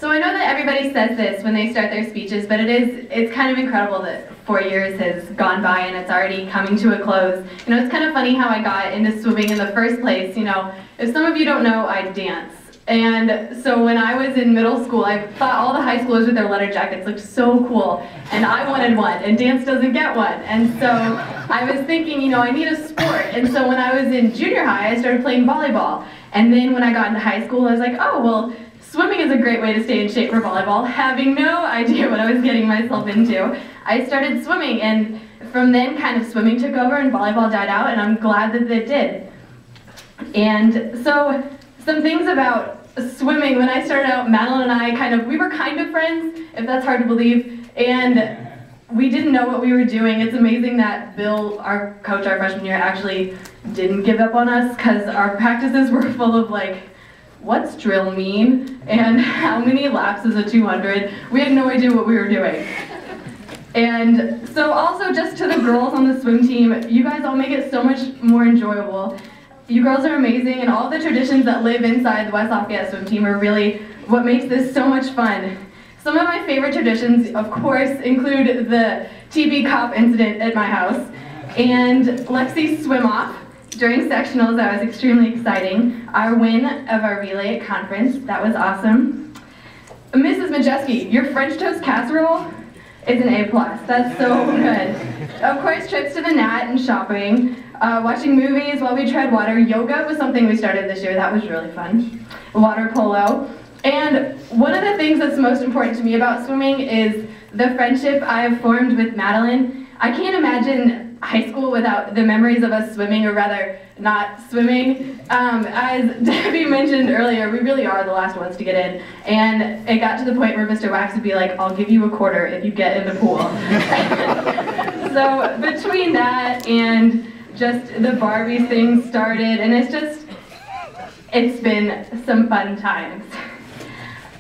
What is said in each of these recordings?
So I know that everybody says this when they start their speeches, but it's kind of incredible that 4 years has gone by and it's already coming to a close. You know, it's kind of funny how I got into swimming in the first place. You know, if some of you don't know, I dance. And so when I was in middle school, I thought all the high schoolers with their letter jackets looked so cool, and I wanted one, and dance doesn't get one. And so I was thinking, you know, I need a sport. And so when I was in junior high, I started playing volleyball. And then when I got into high school, I was like, oh, well, swimming is a great way to stay in shape for volleyball. Having no idea what I was getting myself into, I started swimming, and from then kind of swimming took over and volleyball died out, and I'm glad that it did. And so some things about swimming, when I started out, Madeline and I we were kind of friends, if that's hard to believe, and we didn't know what we were doing. It's amazing that Bill, our coach our freshman year, actually didn't give up on us, because our practices were full of like, what's drill mean? And how many laps is a 200? We had no idea what we were doing. And so also just to the girls on the swim team, you guys all make it so much more enjoyable. You girls are amazing, and all the traditions that live inside the West Lafayette swim team are really what makes this so much fun. Some of my favorite traditions, of course, include the TB Cop incident at my house, and Lexi's swim off during sectionals. That was extremely exciting. Our win of our relay at conference, that was awesome. Mrs. Majeski, your French toast casserole is an A+. That's so good. Of course, trips to the Nat and shopping. Watching movies while we tread water. Yoga was something we started this year. That was really fun. Water polo. And one of the things that's most important to me about swimming is the friendship I have formed with Madeline. I can't imagine high school without the memories of us swimming, or rather, not swimming. As Debbie mentioned earlier, we really are the last ones to get in. And it got to the point where Mr. Wax would be like, I'll give you a quarter if you get in the pool. So between that and just the Barbie thing started, and it's been some fun times.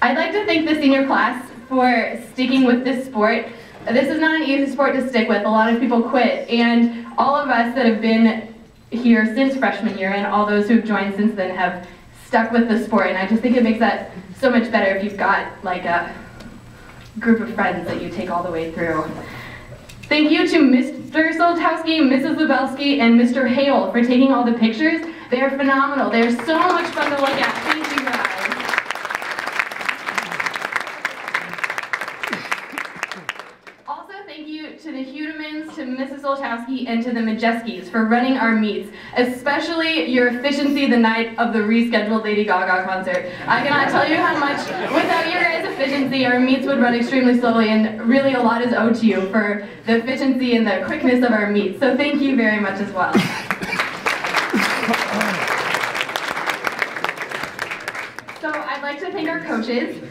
I'd like to thank the senior class for sticking with this sport. This is not an easy sport to stick with. A lot of people quit, and all of us that have been here since freshman year and all those who've joined since then have stuck with the sport, and I just think it makes that so much better if you've got like a group of friends that you take all the way through. Thank you to Mr. Soltowski, Mrs. Lubelski, and Mr. Hale for taking all the pictures. They are phenomenal. They are so much fun to look at. Thank you guys. Also, thank you to the Hudemans, to Mrs. Soltowski, and to the Majeskis for running our meets, especially your efficiency the night of the rescheduled Lady Gaga concert. I cannot tell you how much, without your guys' efficiency, our meets would run extremely slowly, and really a lot is owed to you for the efficiency and the quickness of our meets. So thank you very much as well. So I'd like to thank our coaches.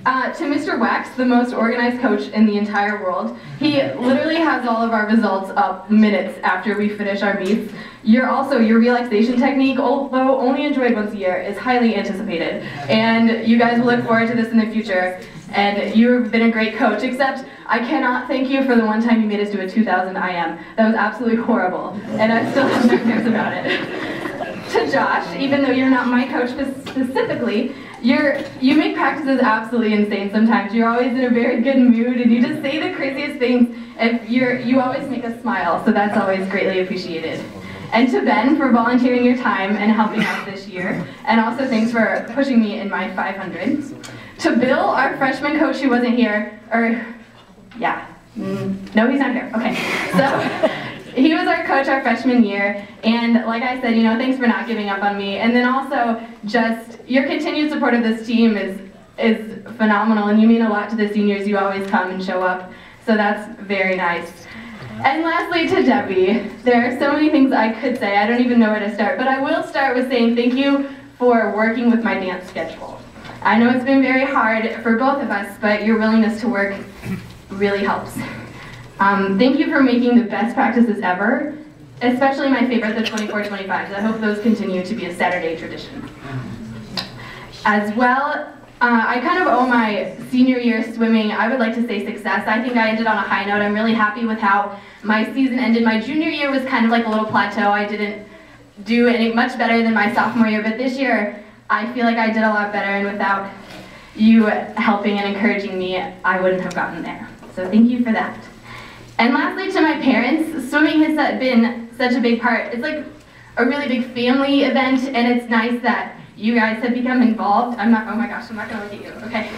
To Mr. Wax, the most organized coach in the entire world. He literally has all of our results up minutes after we finish our meets. Your relaxation technique, although only enjoyed once a year, is highly anticipated. And you guys will look forward to this in the future. And you've been a great coach, except I cannot thank you for the one time you made us do a 2000 IM. That was absolutely horrible, and I still have nightmares about it. To Josh, even though you're not my coach specifically, you make practices absolutely insane sometimes. You're always in a very good mood, and you just say the craziest things, and you always make us smile, so that's always greatly appreciated. And to Ben for volunteering your time and helping out this year, and also thanks for pushing me in my 500s. To Bill, our freshman coach who wasn't here, no, he's not here, okay. So, he was our coach our freshman year, and like I said, thanks for not giving up on me. And then also, just your continued support of this team is phenomenal, and you mean a lot to the seniors. You always come and show up, so that's very nice. And lastly, to Debbie, there are so many things I could say. I don't even know where to start, but I will start with saying thank you for working with my dance schedule. I know it's been very hard for both of us, but your willingness to work really helps. Thank you for making the best practices ever, especially my favorite, the 24-25s. I hope those continue to be a Saturday tradition. As well, I kind of owe my senior year swimming, I would like to say success. I think I ended on a high note. I'm really happy with how my season ended. My junior year was kind of like a little plateau. I didn't do any much better than my sophomore year, but this year I feel like I did a lot better, and without you helping and encouraging me, I wouldn't have gotten there. So thank you for that. And lastly, to my parents, swimming has been such a big part. It's like a really big family event, and it's nice that you guys have become involved. Oh my gosh, I'm not gonna look at you, okay.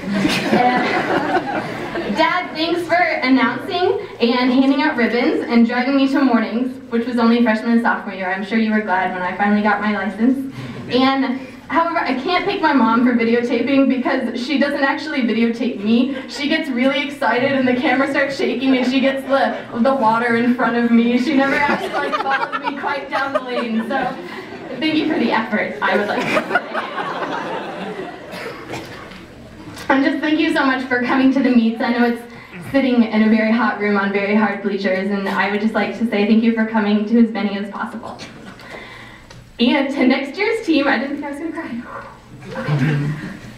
And, Dad, thanks for announcing and handing out ribbons and driving me to mornings, which was only freshman and sophomore year. I'm sure you were glad when I finally got my license. And however, I can't pick my mom for videotaping because she doesn't actually videotape me. She gets really excited and the camera starts shaking and she gets the water in front of me. She never actually follows me quite down the lane. So thank you for the effort, I would like to say. And just thank you so much for coming to the meets. I know it's sitting in a very hot room on very hard bleachers, and I would just like to say thank you for coming to as many as possible. And to next year's team, I didn't think I was going to cry.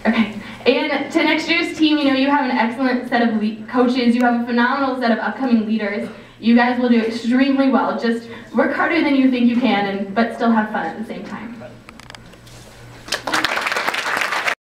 Okay. And to next year's team, you know, you have an excellent set of coaches. You have a phenomenal set of upcoming leaders. You guys will do extremely well. Just work harder than you think you can, but still have fun at the same time.